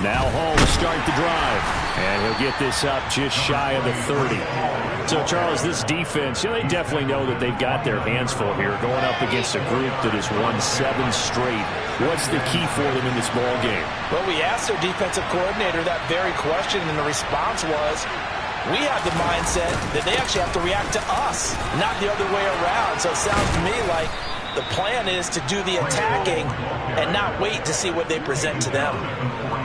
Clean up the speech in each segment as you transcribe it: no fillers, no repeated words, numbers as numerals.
Now Hall to start the drive. And he'll get this up just shy of the 30. So, Charles, this defense, they definitely know that they've got their hands full here going up against a group that has won 7 straight. What's the key for them in this ball game? Well, we asked their defensive coordinator that very question, and the response was, we have the mindset that they actually have to react to us, not the other way around. So it sounds to me like the plan is to do the attacking and not wait to see what they present to them.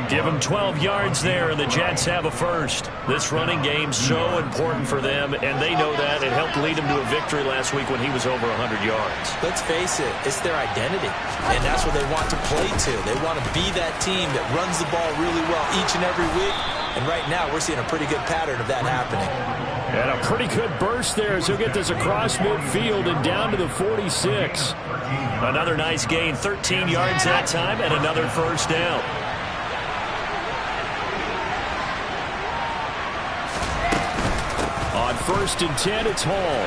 Give them 12 yards there, and the Jets have a first. This running game's so important for them, and they know that. It helped lead them to a victory last week when he was over 100 yards. Let's face it, it's their identity, and that's what they want to play to. They want to be that team that runs the ball really well each and every week, and right now we're seeing a pretty good pattern of that happening. And a pretty good burst there as he'll get this across midfield and down to the 46. Another nice gain, 13 yards that time, and another first down. On 1st and 10, it's Hall.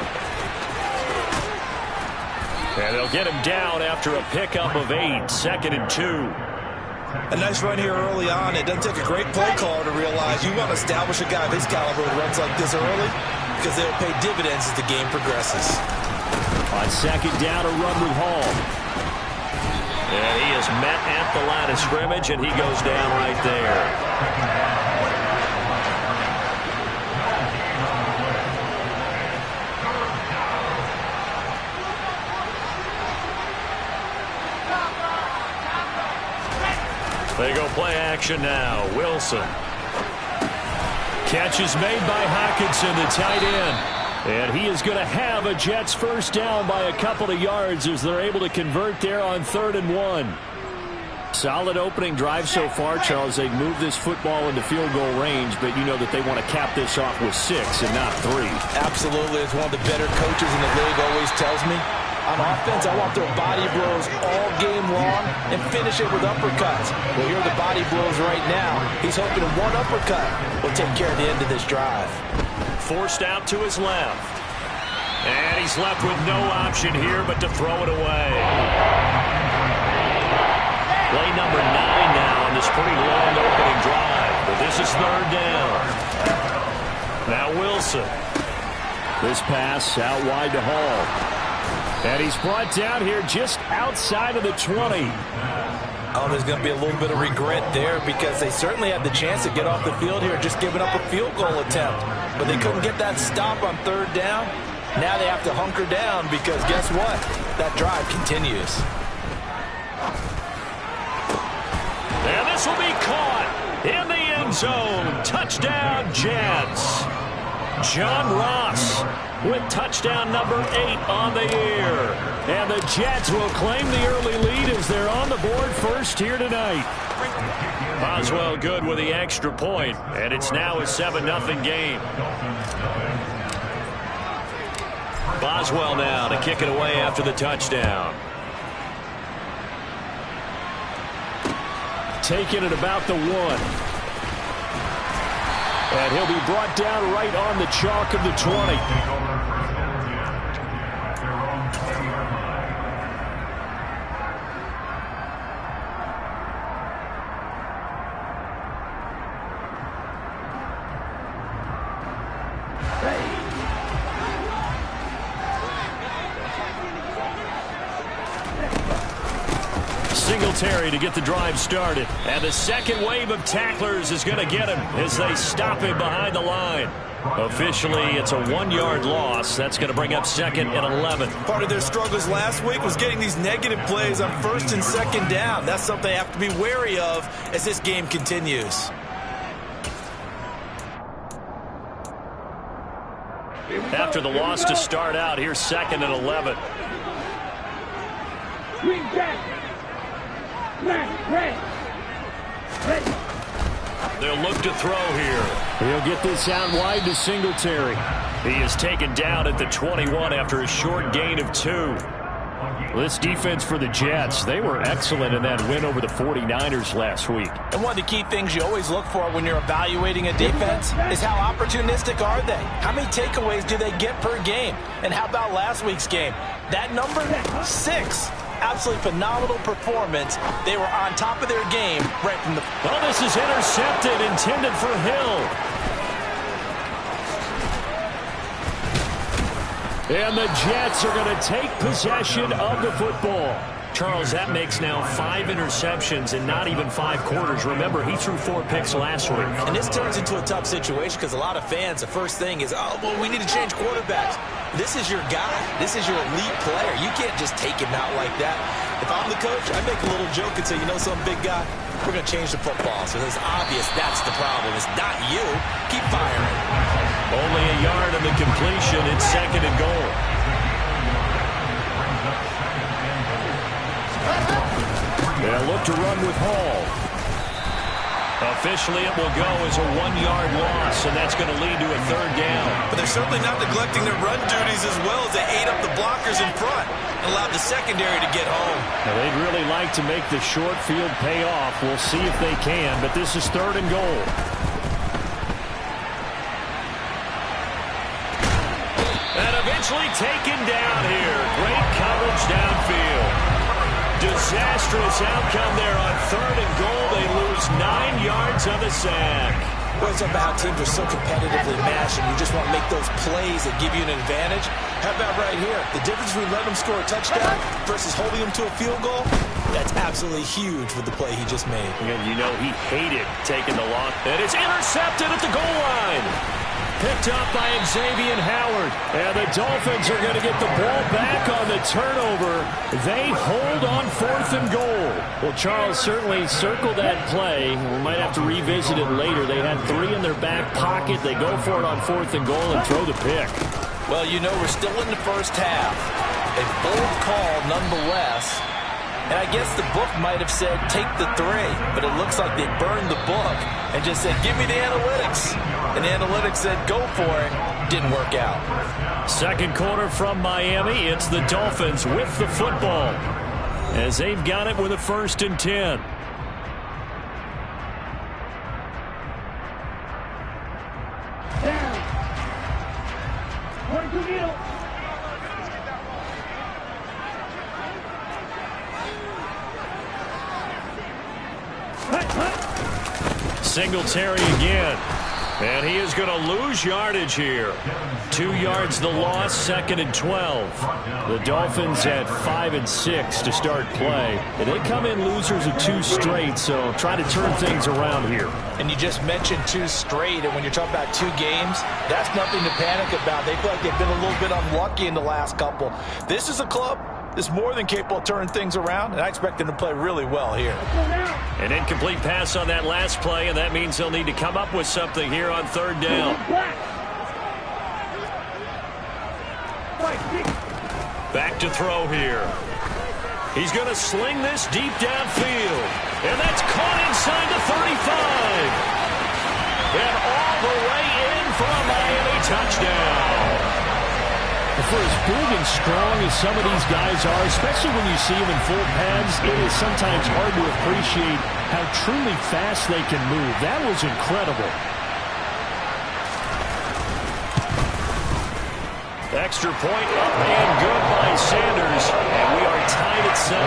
And they'll get him down after a pickup of 8, 2nd and 2. A nice run here early on. It doesn't take a great play caller to realize you want to establish a guy of his caliber who runs like this early because they'll pay dividends as the game progresses. On 2nd down, a run with Hall. And he is met at the line of scrimmage, and he goes down right there. They go play action now. Wilson. Catch is made by Hockenson, the tight end. And he is going to have a Jets first down by a couple of yards as they're able to convert there on 3rd and 1. Solid opening drive so far, Charles. They've moved this football into field goal range, but you know that they want to cap this off with 6 and not 3. Absolutely. As one of the better coaches in the league always tells me, on offense, I want to throw body blows all game long and finish it with uppercuts. Well, here are the body blows right now. He's hoping one uppercut will take care of the end of this drive. Forced out to his left. And he's left with no option here but to throw it away. Play number 9 now on this pretty long opening drive. But this is 3rd down. Now Wilson. This pass out wide to Hall. And he's brought down here just outside of the 20. Oh, there's going to be a little bit of regret there because they certainly had the chance to get off the field here, just giving up a field goal attempt. But they couldn't get that stop on 3rd down. Now they have to hunker down because guess what? That drive continues. And this will be caught in the end zone. Touchdown, Jets. John Ross with touchdown number 8 on the year. And the Jets will claim the early lead as they're on the board first here tonight. Boswell good with the extra point, and it's now a 7-0 game. Boswell now to kick it away after the touchdown. Taking it about the 1. And he'll be brought down right on the chalk of the 20. Singletary to get the drive started. And the second wave of tacklers is going to get him as they stop him behind the line. Officially, it's a 1-yard loss. That's going to bring up 2nd and 11. Part of their struggles last week was getting these negative plays on 1st and 2nd down. That's something they have to be wary of as this game continues. After the loss to start out, here's 2nd and 11. They'll look to throw here. He'll get this out wide to Singletary. He is taken down at the 21 after a short gain of 2. This defense for the Jets, they were excellent in that win over the 49ers last week. And one of the key things you always look for when you're evaluating a defense is how opportunistic are they? How many takeaways do they get per game? And how about last week's game? That number, 6. absolutely phenomenal performance. They were on top of their game right from the... Oh, this is intercepted, intended for Hill. And the Jets are going to take possession of the football. Charles, that makes now 5 interceptions in not even 5 quarters. Remember, he threw 4 picks last week. And this turns into a tough situation because a lot of fans, the first thing is, oh, well, we need to change quarterbacks. This is your guy. This is your elite player. You can't just take him out like that. If I'm the coach, I make a little joke and say, you know, some big guy, we're going to change the football. So it's obvious that's the problem. It's not you. Keep firing. Only a yard of the completion. It's 2nd and goal. They'll look to run with Hall. Officially, it will go as a 1-yard loss, and that's going to lead to a 3rd down. But they're certainly not neglecting their run duties as well as they ate up the blockers in front and allowed the secondary to get home. Now, they'd really like to make the short field pay off. We'll see if they can, but this is 3rd and goal. And eventually taken down here. Great coverage downfield. Disastrous outcome there on 3rd and goal. They lose 9 yards on the sack. Well, it's about how teams are so competitively matched, and you just want to make those plays that give you an advantage. How about right here? The difference between letting them score a touchdown versus holding them to a field goal, that's absolutely huge with the play he just made. And you know he hated taking the loss. And it's intercepted at the goal line. Picked up by Xavier Howard. And the Dolphins are going to get the ball back on the turnover. They hold on 4th and goal. Well, Charles, certainly circle that play. We might have to revisit it later. They had 3 in their back pocket. They go for it on 4th and goal and throw the pick. Well, you know, we're still in the first half. A bold call nonetheless. And I guess the book might have said, take the 3. But it looks like they burned the book and just said, give me the analytics. And the analytics said, go for it. Didn't work out. 2nd quarter from Miami. It's the Dolphins with the football as they've got it with a 1st and 10. Singletary again. And he is going to lose yardage here. 2 yards the loss, 2nd and 12. The Dolphins at 5 and 6 to start play. And they come in losers of 2 straight, so try to turn things around here. And you just mentioned 2 straight, and when you're talking about 2 games, that's nothing to panic about. They feel like they've been a little bit unlucky in the last couple. This is a club that's more than capable of turning things around, and I expect them to play really well here. An incomplete pass on that last play, and that means they'll need to come up with something here on 3rd down. Back to throw here. He's going to sling this deep downfield, and that's caught inside the 35. And all the way in for a Miami touchdown. For as big and strong as some of these guys are, especially when you see them in full pads, it is sometimes hard to appreciate how truly fast they can move. That was incredible. Extra point up and good by Sanders, and we are tied at 7.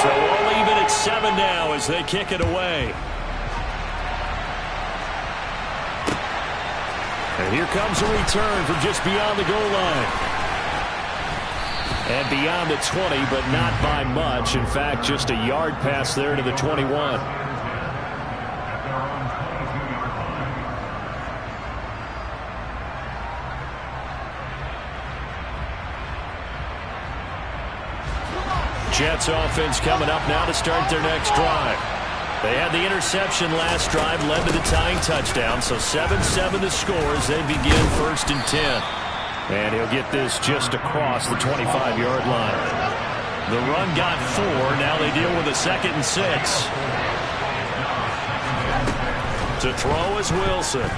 So we'll leave it at 7 now as they kick it away. And here comes a return from just beyond the goal line. And beyond the 20, but not by much. In fact, just a yard pass there to the 21. Jets offense coming up now to start their next drive. They had the interception last drive, led to the tying touchdown, so 7-7 the score as they begin 1st and 10. And he'll get this just across the 25-yard line. The run got 4, now they deal with a 2nd and 6. To throw is Wilson.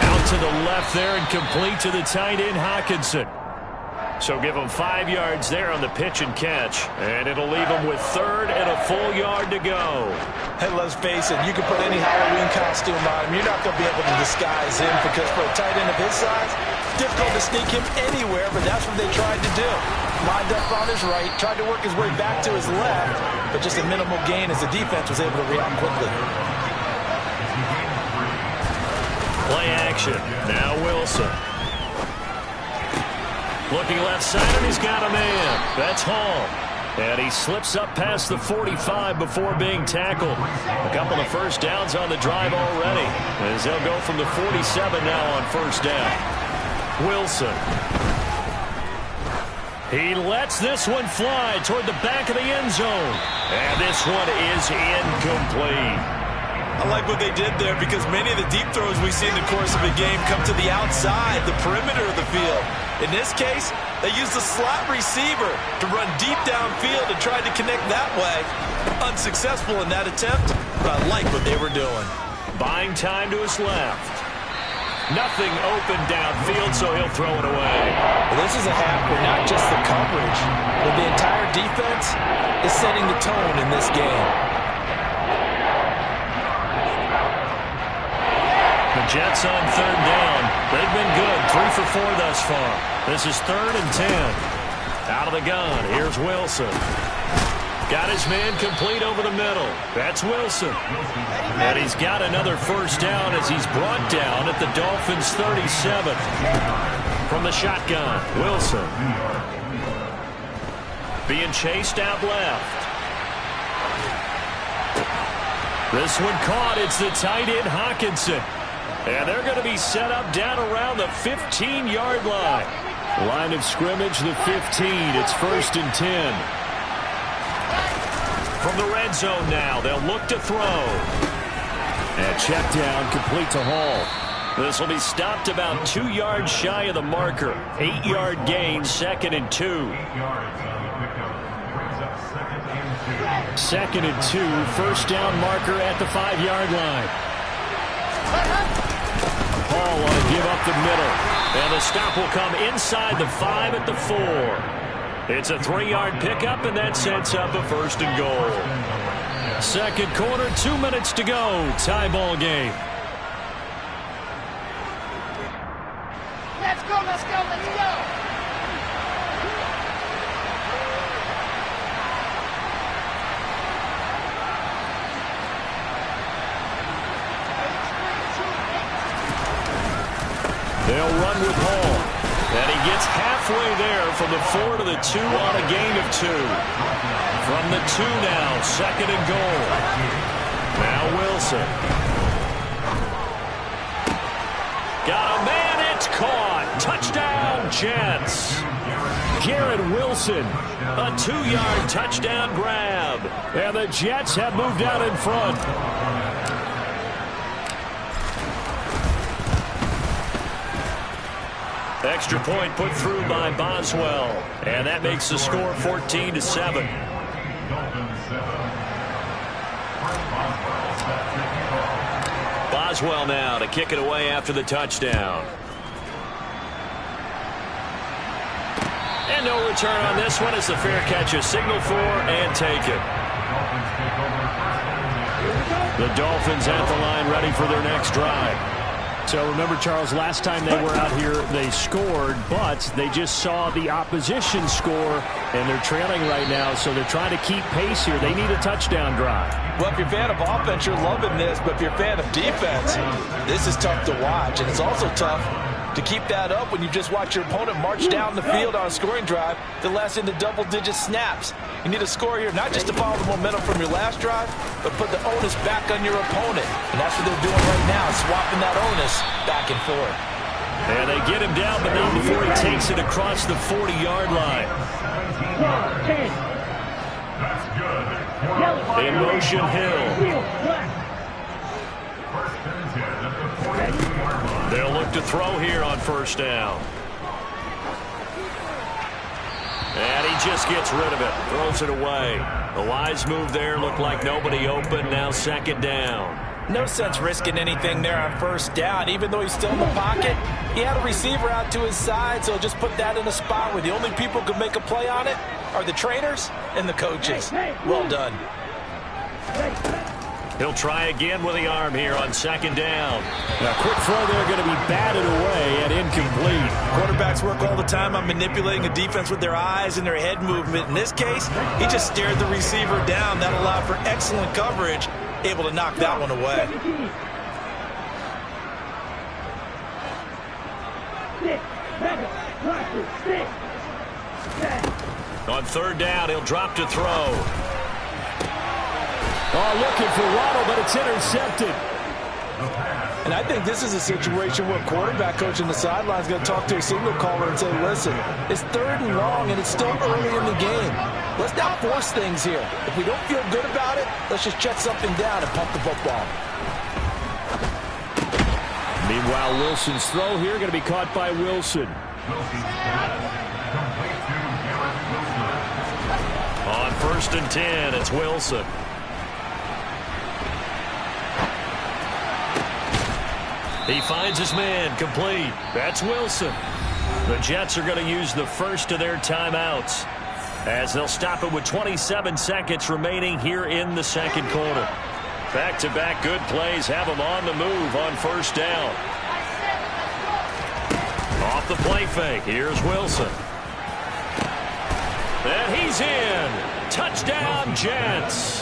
Out to the left there and complete to the tight end Hockenson. So give them 5 yards there on the pitch and catch. And it'll leave them with 3rd and a full yard to go. Hey, let's face it, you can put any Halloween costume on him. You're not going to be able to disguise him because for a tight end of his size, difficult to sneak him anywhere, but that's what they tried to do. Lined up on his right, tried to work his way back to his left, but just a minimal gain as the defense was able to react quickly. Play action. Now Wilson. Looking left side, and he's got a man. That's Hall. And he slips up past the 45 before being tackled. A couple of first downs on the drive already, as they'll go from the 47 now on first down. Wilson. He lets this one fly toward the back of the end zone. And this one is incomplete. I like what they did there because many of the deep throws we see in the course of a game come to the outside, the perimeter of the field. In this case, they used the slot receiver to run deep downfield and tried to connect that way. Unsuccessful in that attempt, but I like what they were doing. Buying time to his left. Nothing open downfield, so he'll throw it away. Well, this is a half where not just the coverage, but the entire defense is setting the tone in this game. The Jets on 3rd down. They've been good, 3 for 4 thus far. This is 3rd and 10. Out of the gun, here's Wilson. Got his man complete over the middle. That's Wilson. And he's got another first down as he's brought down at the Dolphins' 37. From the shotgun, Wilson. Being chased out left. This one caught. It's the tight end, Hawkinson. And they're going to be set up down around the 15-yard line. Line of scrimmage, the 15. It's 1st and 10. From the red zone now, they'll look to throw. And check down, complete to Hall. This will be stopped about 2 yards shy of the marker. 8-yard gain, 2nd and 2. 2nd and 2, first down marker at the 5-yard line. Hall want to give up the middle. And the stop will come inside the 5 at the 4. It's a 3-yard pickup, and that sets up a 1st and goal. Second quarter, 2 minutes to go. Tie ball game. Let's go, let's go, let's go. They'll run with Hall. And he gets halfway there from the 4 to the 2 on a gain of 2. From the 2 now, 2nd and goal. Now Wilson. Got a man, it's caught. Touchdown, Jets. Garrett Wilson, a 2-yard touchdown grab. And the Jets have moved out in front. Extra point put through by Boswell. And that makes the score 14-7. Boswell now to kick it away after the touchdown. And no return on this one as the fair catch is signaled for and taken. The Dolphins at the line ready for their next drive. So remember, Charles, last time they were out here, they scored, but they just saw the opposition score, and they're trailing right now, so they're trying to keep pace here. They need a touchdown drive. Well, if you're a fan of offense, you're loving this, but if you're a fan of defense, this is tough to watch, and it's also tough to keep that up when you just watch your opponent march down the field on a scoring drive that lasts into double-digit snaps. You need a score here, not just to follow the momentum from your last drive, but put the onus back on your opponent. And that's what they're doing right now, swapping that onus back and forth. And they get him down, but not before he takes it across the 40-yard line. In motion, Hill. They'll look to throw here on first down. And he just gets rid of it, throws it away. A wise move there, looked like nobody open, now 2nd down. No sense risking anything there on first down. Even though he's still in the pocket, he had a receiver out to his side, so just put that in a spot where the only people who can make a play on it are the trainers and the coaches. Well done. He'll try again with the arm here on second down. A quick throw there going to be batted away and incomplete. Quarterbacks work all the time on manipulating a defense with their eyes and their head movement. In this case, he just stared the receiver down. That allowed for excellent coverage, able to knock that one away. On third down, he'll drop to throw. Oh, looking for Waddle, but it's intercepted. And I think this is a situation where quarterback coach on the sideline is going to talk to a signal caller and say, listen, it's 3rd and long, and it's still early in the game. Let's not force things here. If we don't feel good about it, let's just check something down and pump the football. Meanwhile, Wilson's throw here going to be caught by Wilson. On 1st and 10, it's Wilson. He finds his man, complete. That's Wilson. The Jets are going to use the first of their timeouts, as they'll stop it with 27 seconds remaining here in the second quarter. Back-to-back good plays have them on the move on first down. Off the play fake, here's Wilson. And he's in. Touchdown, Jets.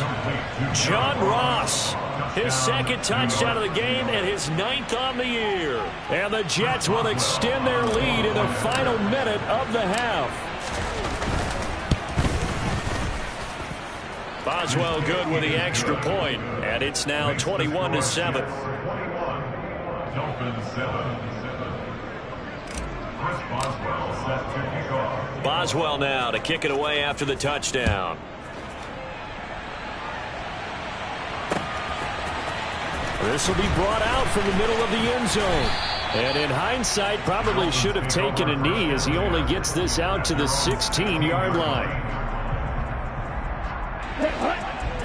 John Ross, his 2nd touchdown of the game and his 9th on the year. And the Jets will extend their lead in the final minute of the half. Boswell good with the extra point, and it's now 21-7. Boswell now to kick it away after the touchdown. This will be brought out from the middle of the end zone. And in hindsight, probably should have taken a knee, as he only gets this out to the 16-yard line.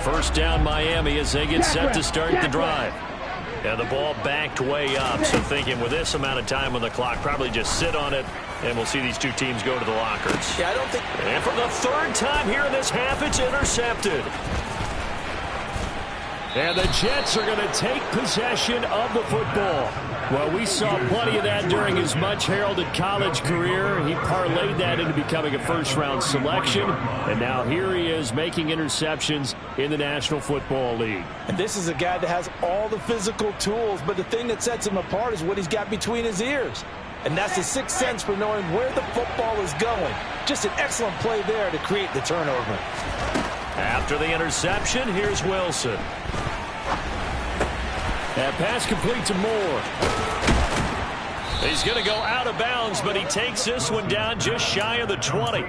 First down, Miami, as they get set to start the drive. And the ball backed way up, so thinking with this amount of time on the clock, probably just sit on it, and we'll see these two teams go to the lockers. Yeah, I don't think... And for the 3rd time here in this half, it's intercepted. And the Jets are going to take possession of the football. Well, we saw plenty of that during his much-heralded college career. He parlayed that into becoming a first-round selection. And now here he is making interceptions in the National Football League. And this is a guy that has all the physical tools, but the thing that sets him apart is what he's got between his ears. And that's the 6th sense for knowing where the football is going. Just an excellent play there to create the turnover. After the interception, here's Wilson. That pass complete to Moore. He's going to go out of bounds, but he takes this one down just shy of the 20.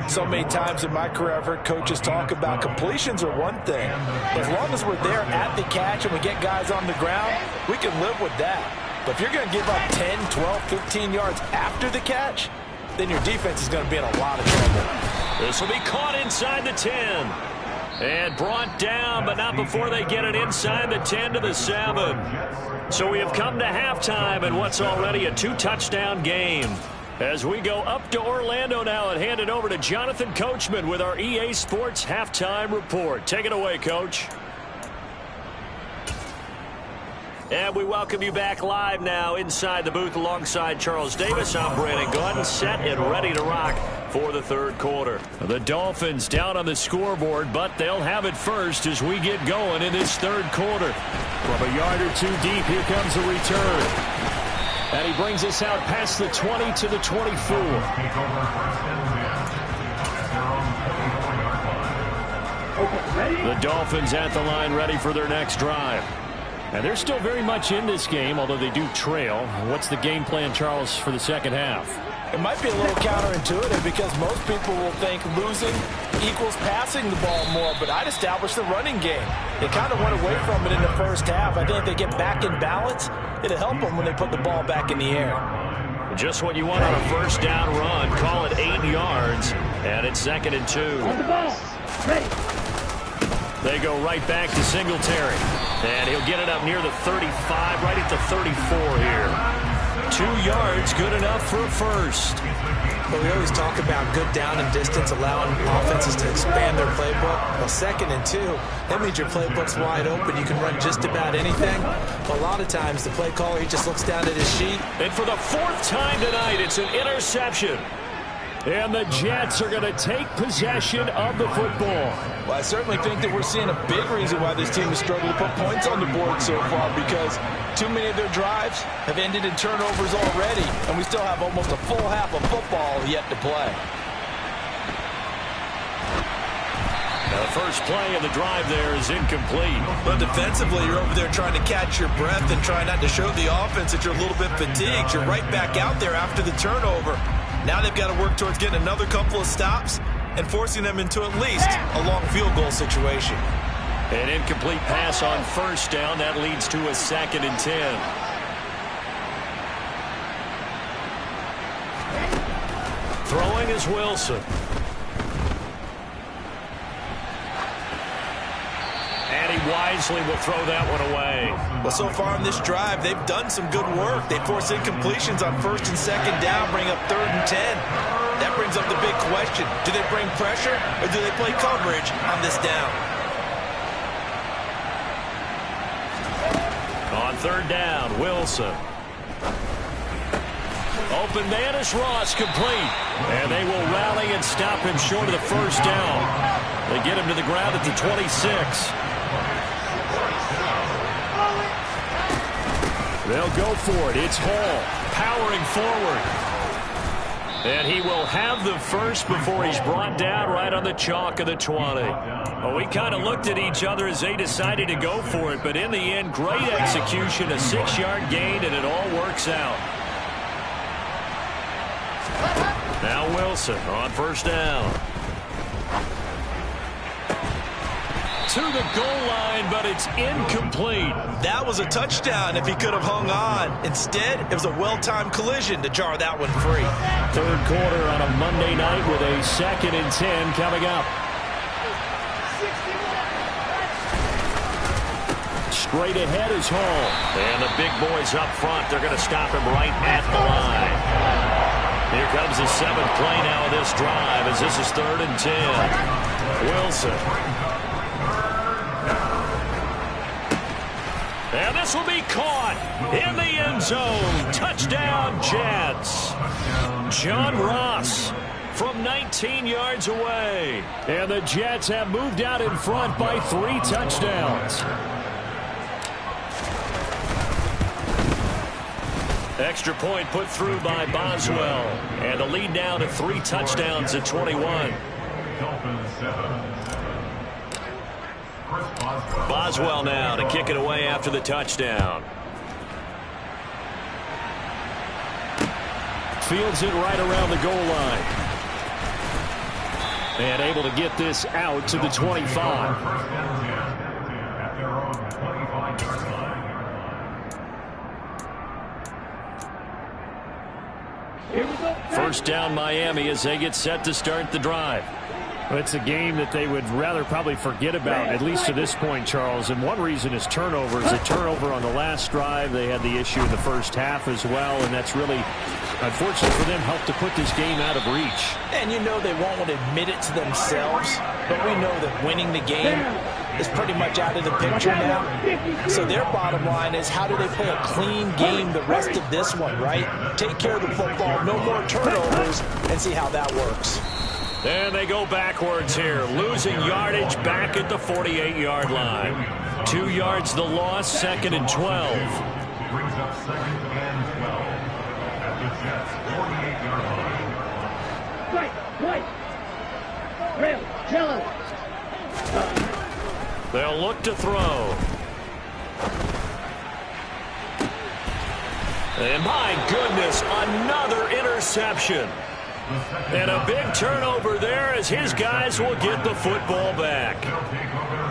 So many times in my career, I've heard coaches talk about completions are one thing. But as long as we're there at the catch and we get guys on the ground, we can live with that. But if you're going to give up 10, 12, 15 yards after the catch, then your defense is going to be in a lot of trouble. This will be caught inside the 10. And brought down, but not before they get it inside the 10 to the 7. So we have come to halftime in what's already a 2-touchdown game. As we go up to Orlando now and hand it over to Jonathan Coachman with our EA Sports Halftime Report. Take it away, Coach. And we welcome you back live now inside the booth alongside Charles Davis. I'm Brandon Gordon, set and ready to rock for the 3rd quarter. The Dolphins down on the scoreboard, but they'll have it first as we get going in this 3rd quarter. From a yard or two deep, here comes the return. And he brings us out past the 20 to the 24. The Dolphins at the line ready for their next drive. And they're still very much in this game, although they do trail. What's the game plan, Charles, for the second half? It might be a little counterintuitive because most people will think losing equals passing the ball more, but I'd establish the running game. They kind of went away from it in the first half. I think if they get back in balance, it'll help them when they put the ball back in the air. Just what you want on a first down run. Call it 8 yards, and it's 2nd and 2. On the ball. Ready. They go right back to Singletary. And he'll get it up near the 35, right at the 34 here. 2 yards, good enough for a first. Well, we always talk about good down and distance, allowing offenses to expand their playbook. Well, 2nd and 2, that means your playbook's wide open. You can run just about anything. But a lot of times, the play caller, he just looks down at his sheet. And for the 4th time tonight, it's an interception. And the Jets are going to take possession of the football. Well, I certainly think that we're seeing a big reason why this team has struggled to put points on the board so far, because too many of their drives have ended in turnovers already, and we still have almost a full half of football yet to play. Now, the first play of the drive there is incomplete. But defensively, you're over there trying to catch your breath and try not to show the offense that you're a little bit fatigued. You're right back out there after the turnover. Now they've got to work towards getting another couple of stops and forcing them into at least a long field goal situation. An incomplete pass on first down. That leads to a 2nd and 10. Throwing is Wilson. And he wisely will throw that one away. Well, so far in this drive, they've done some good work. They force incompletions on 1st and 2nd down, bring up 3rd and 10. That brings up the big question. Do they bring pressure, or do they play coverage on this down? On 3rd down, Wilson. Open man is Ross, complete. And they will rally and stop him short of the 1st down. They get him to the ground at the 26. They'll go for it. It's Hall powering forward. And he will have the first before he's brought down right on the chalk of the 20. Well, we kind of looked at each other as they decided to go for it, but in the end, great execution, a 6-yard gain, and it all works out. Now Wilson on 1st down. To the goal line, but it's incomplete. That was a touchdown if he could have hung on. Instead, it was a well-timed collision to jar that one free. 3rd quarter on a Monday night with a 2nd and 10 coming up. Straight ahead is Hall. And the big boys up front, they're going to stop him right at the line. Here comes the 7th play now of this drive as this is 3rd and 10. Wilson. And this will be caught in the end zone. Touchdown, Jets. John Ross from 19 yards away. And the Jets have moved out in front by 3 touchdowns. Extra point put through by Boswell. And the lead now to 3 touchdowns at 21. Boswell now to kick it away after the touchdown. Fields it right around the goal line. And able to get this out to the 25. First down Miami as they get set to start the drive. Well, it's a game that they would rather probably forget about, at least to this point, Charles. And one reason is turnovers. A turnover on the last drive. They had the issue in the first half as well, and that's really, unfortunately for them, helped to put this game out of reach. And you know they won't want to admit it to themselves, but we know that winning the game is pretty much out of the picture now. So their bottom line is, how do they play a clean game the rest of this one, right? Take care of the football, no more turnovers, and see how that works. And they go backwards here, losing yardage back at the 48-yard line. 2 yards the loss, 2nd and 12. Brings up 2nd and 12 at the Jets' 48-yard line. They'll look to throw. And my goodness, another interception. And a big turnover there as his guys will get the football back.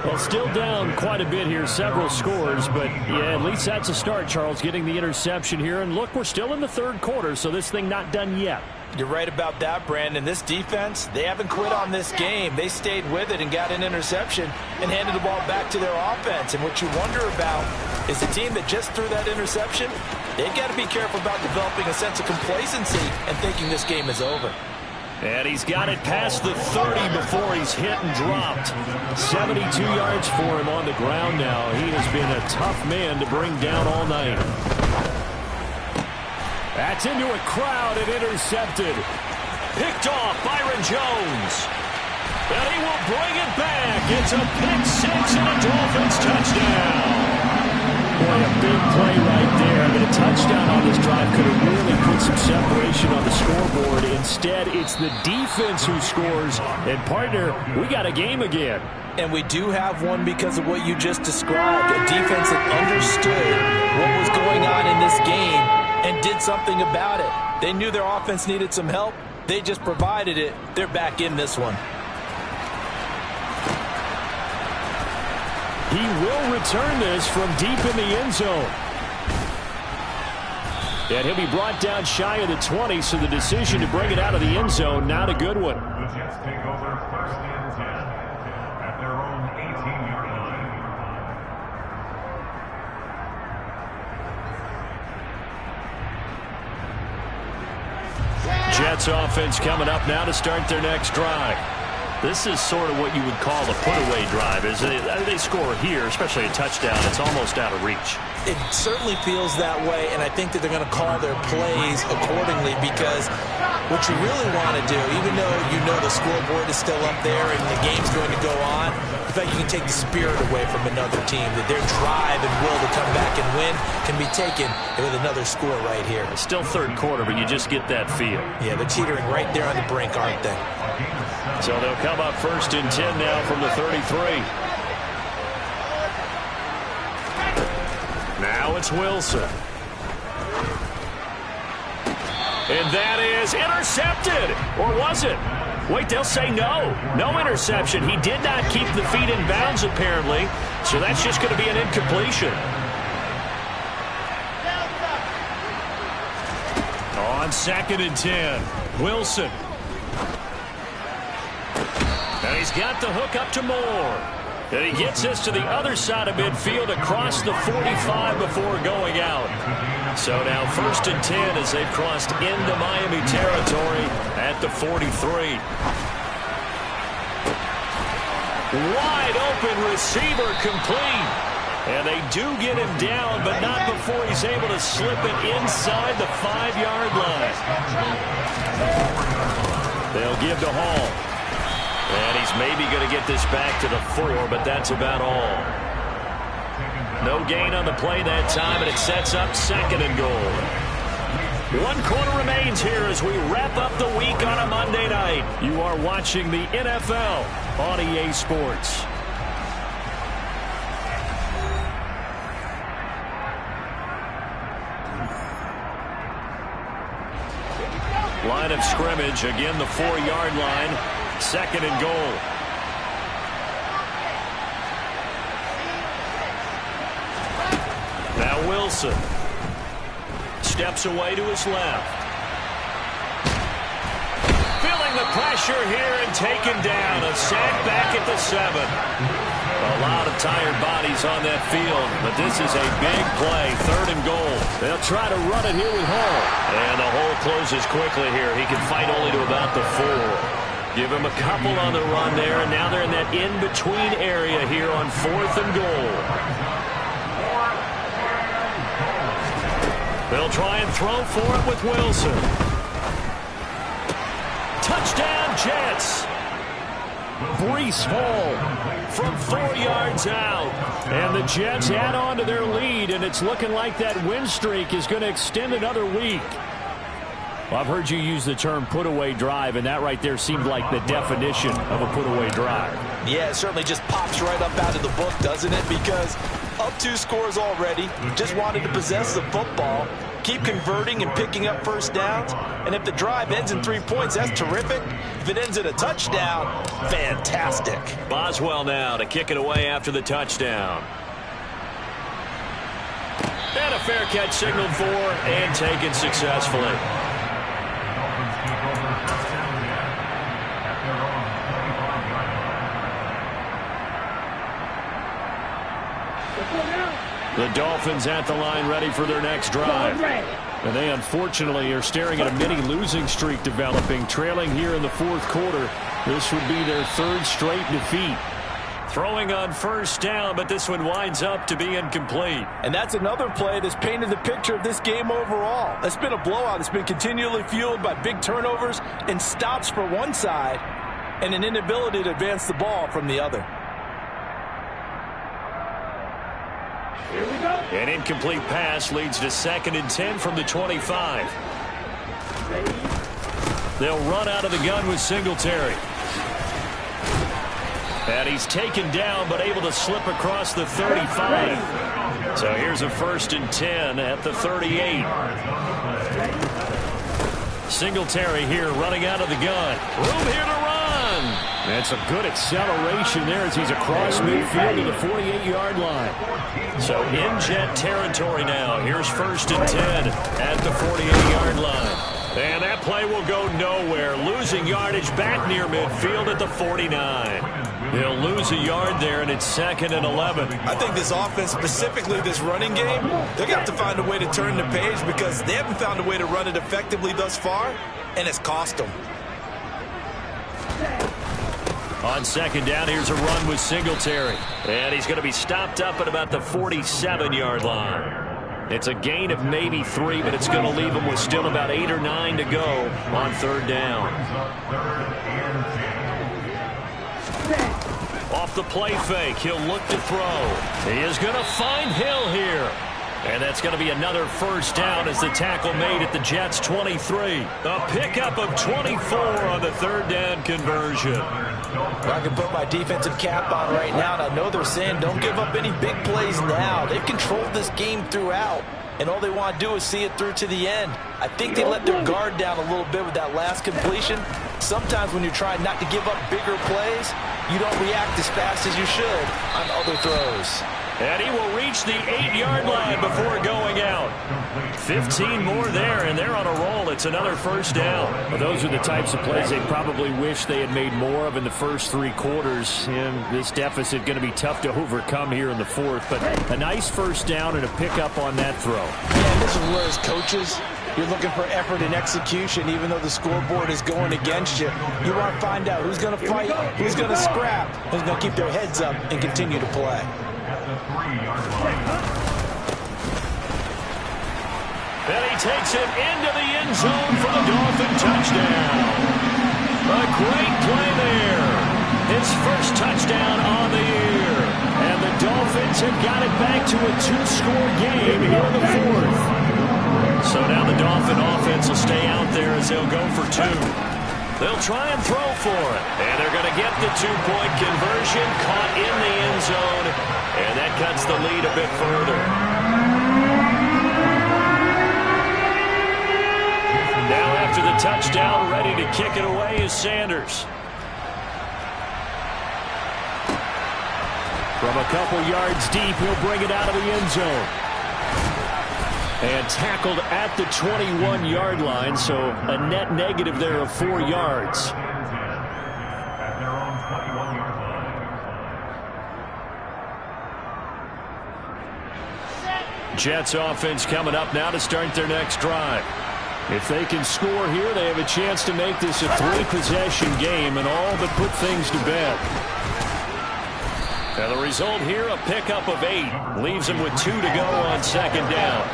Well, still down quite a bit here, several scores, but yeah, at least that's a start, Charles, getting the interception here. And look, we're still in the third quarter, so this thing not done yet. You're right about that, Brandon. This defense, they haven't quit on this game. They stayed with it and got an interception and handed the ball back to their offense. And what you wonder about is the team that just threw that interception, they've got to be careful about developing a sense of complacency and thinking this game is over. And he's got it past the 30 before he's hit and dropped. 72 yards for him on the ground now. He has been a tough man to bring down all night. That's into a crowd and intercepted. Picked off Byron Jones. And he will bring it back. It's a pick six and a Dolphins touchdown. Boy, a big play right there. I mean, a touchdown on this drive could have really put some separation on the scoreboard. Instead, it's the defense who scores. And, partner, we got a game again. And we do have one because of what you just described. A defense that understood what was going on in this game and did something about it. They knew their offense needed some help. They just provided it. They're back in this one. He will return this from deep in the end zone. And he'll be brought down shy of the 20, so the decision to bring it out of the end zone, not a good one. The Jets take over first and 10 at their own 18-yard line. Jets offense coming up now to start their next drive. This is sort of what you would call the put-away drive. As they score here, especially a touchdown, it's almost out of reach. It certainly feels that way, and I think that they're going to call their plays accordingly because what you really want to do, even though you know the scoreboard is still up there and the game's going to go on, in fact, you can take the spirit away from another team, that their drive and will to come back and win can be taken with another score right here. It's still third quarter, but you just get that feel. Yeah, they're teetering right there on the brink, aren't they? So they'll come up first and 10 now from the 33. Now it's Wilson. And that is intercepted. Or was it? Wait, they'll say no. No interception. He did not keep the feet in bounds, apparently. So that's just going to be an incompletion. On second and 10, Wilson. And he's got the hook up to Moore. And he gets this to the other side of midfield across the 45 before going out. So now first and 10 as they've crossed into Miami territory at the 43. Wide open receiver complete. And they do get him down, but not before he's able to slip it inside the 5-yard line. They'll give to Hall. And he's maybe going to get this back to the 4, but that's about all. No gain on the play that time, and it sets up second and goal. 1 quarter remains here as we wrap up the week on a Monday night. You are watching the NFL on EA Sports. Line of scrimmage, again the 4-yard line. Second and goal. Now Wilson steps away to his left. Feeling the pressure here and taken down. A sack back at the 7. A lot of tired bodies on that field, but this is a big play. Third and goal. They'll try to run it here with Hall. And the hole closes quickly here. He can fight only to about the 4. Give him a couple on the run there, and now they're in that in-between area here on 4th and goal. They'll try and throw for it with Wilson. Touchdown, Jets. Breece Hall from 4 yards out. And the Jets add on to their lead, and it's looking like that win streak is going to extend another week. Well, I've heard you use the term put-away drive, and that right there seemed like the definition of a put-away drive. Yeah, it certainly just pops right up out of the book, doesn't it? Because up 2 scores already, just wanted to possess the football, Keep converting and picking up first downs. And if the drive ends in 3 points, that's terrific. If it ends in a touchdown, fantastic. Boswell now to kick it away after the touchdown. And a fair catch signaled for and taken successfully. The Dolphins at the line ready for their next drive. And they unfortunately are staring at a mini losing streak developing, trailing here in the fourth quarter. This would be their third straight defeat. Throwing on first down, but this one winds up to be incomplete. And that's another play that's painted the picture of this game overall. It's been a blowout. It's been continually fueled by big turnovers and stops for one side and an inability to advance the ball from the other. Here we go. An incomplete pass leads to 2nd and 10 from the 25. They'll run out of the gun with Singletary. And he's taken down but able to slip across the 35. So here's a 1st and 10 at the 38. Singletary here running out of the gun. Room here to run. That's a good acceleration there as he's across midfield to the 48-yard line. So in jet territory now. Here's 1st and 10 at the 48-yard line. And that play will go nowhere. Losing yardage back near midfield at the 49. They'll lose a yard there, and it's 2nd and 11. I think this offense, specifically this running game, they're going to have to find a way to turn the page because they haven't found a way to run it effectively thus far, and it's cost them. On 2nd down, here's a run with Singletary. And he's going to be stopped up at about the 47-yard line. It's a gain of maybe 3, but it's going to leave him with still about 8 or 9 to go on 3rd down. Off the play fake, he'll look to throw. He is going to find Hill here. And that's going to be another 1st down as the tackle made at the Jets' 23. A pickup of 24 on the 3rd down conversion. I can put my defensive cap on right now, and I know they're saying don't give up any big plays now. They've controlled this game throughout, and all they want to do is see it through to the end. I think they let their guard down a little bit with that last completion. Sometimes when you're trying not to give up bigger plays, you don't react as fast as you should on other throws. And he will reach the 8-yard line before going out. 15 more there, and they're on a roll. It's another 1st down. Well, those are the types of plays they probably wish they had made more of in the first 3 quarters. And this deficit going to be tough to overcome here in the 4th. But a nice 1st down and a pickup on that throw. Yeah, this is where as coaches, you're looking for effort and execution, even though the scoreboard is going against you. You want to find out who's going to fight, who's going to scrap, who's going to keep their heads up and continue to play. And he takes it into the end zone for the Dolphin touchdown. A great play there. His first touchdown on the year. And the Dolphins have got it back to a 2-score game here in the 4th. So now the Dolphin offense will stay out there as they'll go for 2. They'll try and throw for it. And they're going to get the 2-point conversion caught in the end zone. And that cuts the lead a bit further. Now after the touchdown, ready to kick it away is Sanders. From a couple yards deep, he'll bring it out of the end zone. And tackled at the 21-yard line, so a net negative there of 4 yards. Jets offense coming up now to start their next drive. If they can score here, they have a chance to make this a 3-possession game and all but put things to bed. And the result here, a pickup of 8. Leaves them with 2 to go on 2nd down.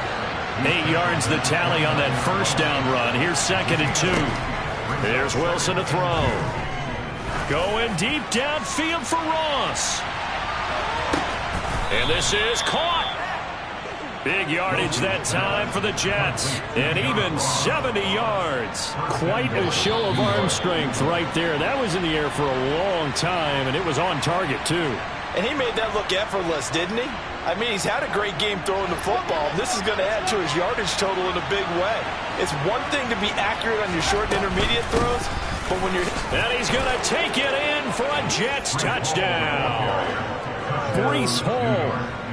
8 yards the tally on that 1st down run. Here's 2nd and 2. There's Wilson to throw. Going deep downfield for Ross. And this is caught. Big yardage that time for the Jets. And even 70 yards. Quite a show of arm strength right there. That was in the air for a long time, and it was on target, too. And he made that look effortless, didn't he? I mean, he's had a great game throwing the football. This is going to add to his yardage total in a big way. It's one thing to be accurate on your short and intermediate throws, but when you're... And he's going to take it in for a Jets touchdown. Breece Hall,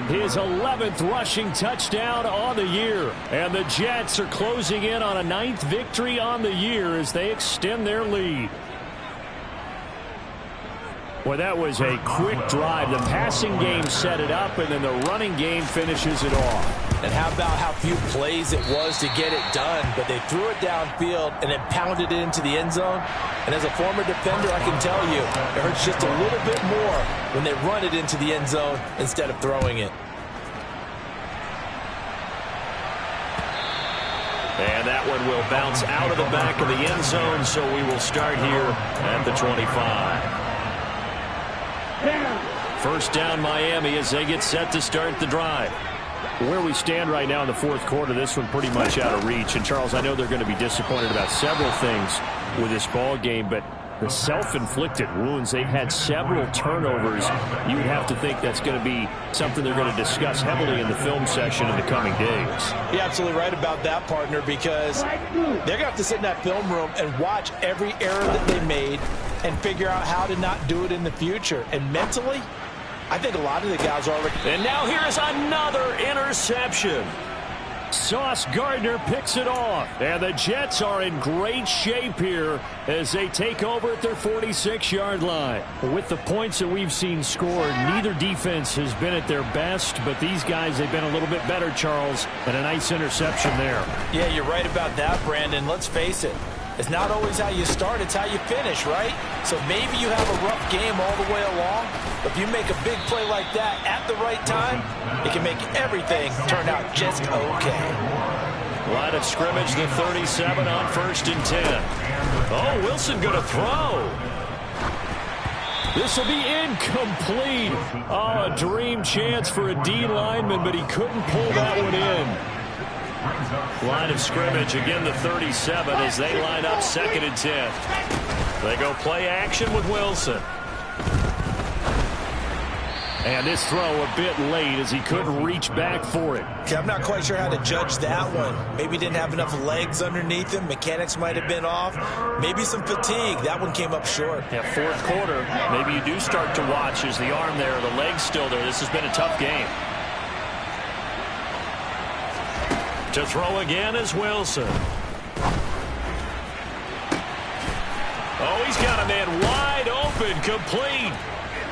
his 11th rushing touchdown on the year. And the Jets are closing in on a 9th victory on the year as they extend their lead. Well, that was a quick drive. The passing game set it up, and then the running game finishes it off. And how about how few plays it was to get it done, but they threw it downfield and then pounded it into the end zone. And as a former defender, I can tell you, it hurts just a little bit more when they run it into the end zone instead of throwing it. And that one will bounce out of the back of the end zone, so we will start here at the 25. First down, Miami, as they get set to start the drive. Where we stand right now in the fourth quarter, this one pretty much out of reach. And, Charles, I know they're going to be disappointed about several things with this ball game, but the self-inflicted wounds, they've had several turnovers. You would have to think that's going to be something they're going to discuss heavily in the film session in the coming days. You're absolutely right about that, partner, because they're going to have to sit in that film room and watch every error that they made and figure out how to not do it in the future. And mentally, I think a lot of the guys are already... And now here's another interception. Sauce Gardner picks it off. And the Jets are in great shape here as they take over at their 46-yard line. With the points that we've seen scored, neither defense has been at their best, but these guys, they've been a little bit better, Charles, and a nice interception there. Yeah, you're right about that, Brandon. Let's face it. It's not always how you start, it's how you finish, right? So maybe you have a rough game all the way along, but if you make a big play like that at the right time, it can make everything turn out just okay. Line of scrimmage, the 37 on 1st and 10. Oh, Wilson going to throw. This will be incomplete. Oh, a dream chance for a D lineman, but he couldn't pull that one in. Line of scrimmage, again the 37 as they line up 2nd and 10. They go play action with Wilson. And this throw a bit late as he couldn't reach back for it. Okay, I'm not quite sure how to judge that one. Maybe he didn't have enough legs underneath him. Mechanics might have been off. Maybe some fatigue. That one came up short. Yeah, fourth quarter, maybe you do start to watch as the arm there, the leg's still there. This has been a tough game. To throw again is Wilson. Oh, he's got a man wide open, complete.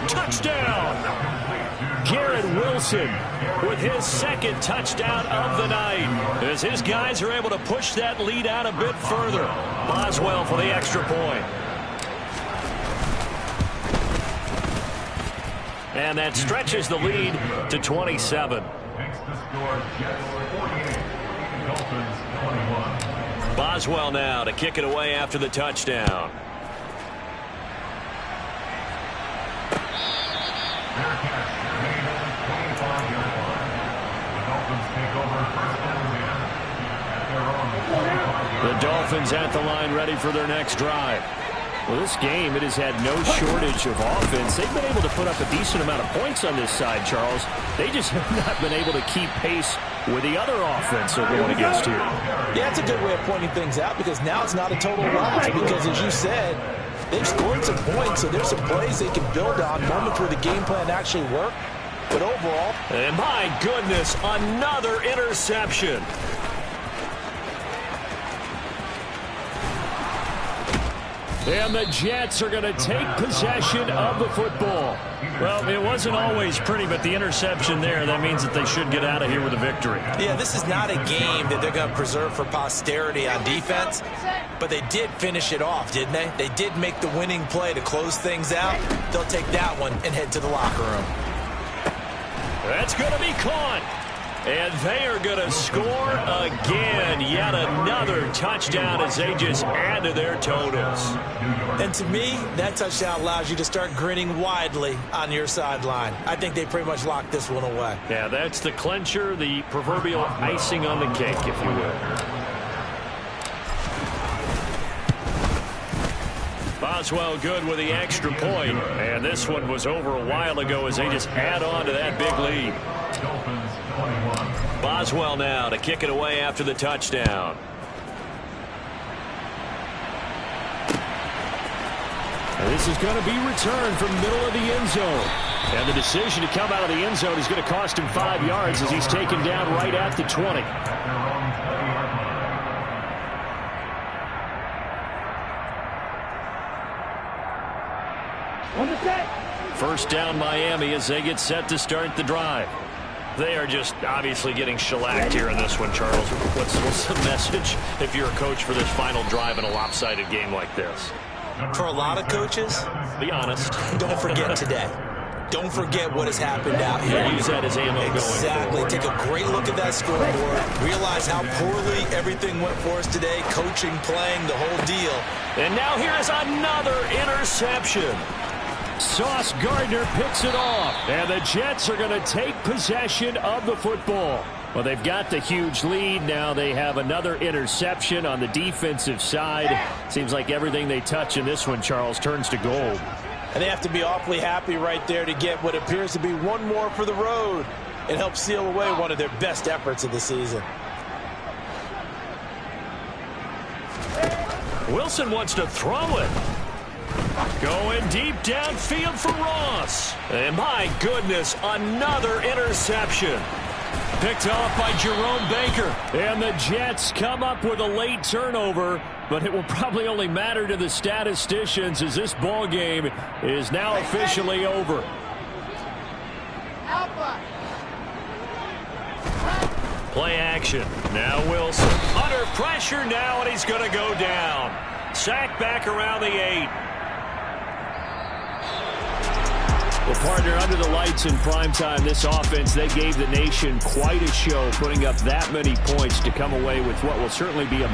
Touchdown. Garrett Wilson with his 2nd touchdown of the night as his guys are able to push that lead out a bit further. Boswell for the extra point. And that stretches the lead to 27. Makes the score Jets 48, Dolphins 21. Boswell now to kick it away after the touchdown. Fair catch made at the 25-yard line. The Dolphins take over 1st and 10 at their own 25-yard line. The Dolphins at the line ready for their next drive. Well, this game, it has had no shortage of offense. They've been able to put up a decent amount of points on this side, Charles. They just have not been able to keep pace with the other offense they're going against here. Yeah, it's a good way of pointing things out because now it's not a total loss because, as you said, they've scored some points, so there's some plays they can build on, moments where the game plan actually worked. But overall... And my goodness, another interception. And the Jets are going to take possession of the football. Well, it wasn't always pretty, but the interception there, that means that they should get out of here with a victory. Yeah, this is not a game that they're going to preserve for posterity on defense, but they did finish it off, didn't they? They did make the winning play to close things out. They'll take that one and head to the locker room. That's going to be caught. And they are going to score again. Yet another touchdown as they just add to their totals. And to me, that touchdown allows you to start grinning widely on your sideline. I think they pretty much locked this one away. Yeah, that's the clincher, the proverbial icing on the cake, if you will. Boswell good with the extra point. And this one was over a while ago as they just add on to that big lead. Dolphins 21. Boswell now to kick it away after the touchdown. And this is going to be returned from middle of the end zone. And the decision to come out of the end zone is going to cost him 5 yards as he's taken down right at the 20. First down Miami as they get set to start the drive. They are just obviously getting shellacked here in this one, Charles. What's the message if you're a coach for this final drive in a lopsided game like this? For a lot of coaches, Be honest. don't forget today. Don't forget what has happened out here. Use that as ammo Exactly. going forward. Take a great look at that scoreboard. Realize how poorly everything went for us today. Coaching, playing, the whole deal. And now here is another interception. Sauce Gardner picks it off. And the Jets are going to take possession of the football. Well, they've got the huge lead. Now they have another interception on the defensive side. Seems like everything they touch in this one, Charles, turns to gold. And they have to be awfully happy right there to get what appears to be one more for the road. It helps seal away one of their best efforts of the season. Wilson wants to throw it. Going deep downfield for Ross. And my goodness, another interception. Picked off by Jerome Baker. And the Jets come up with a late turnover, but it will probably only matter to the statisticians as this ball game is now officially over. Play action. Now Wilson. Under pressure now, and he's going to go down. Sacked back around the 8. Well, partner, under the lights in primetime, this offense, they gave the nation quite a show, putting up that many points to come away with what will certainly be a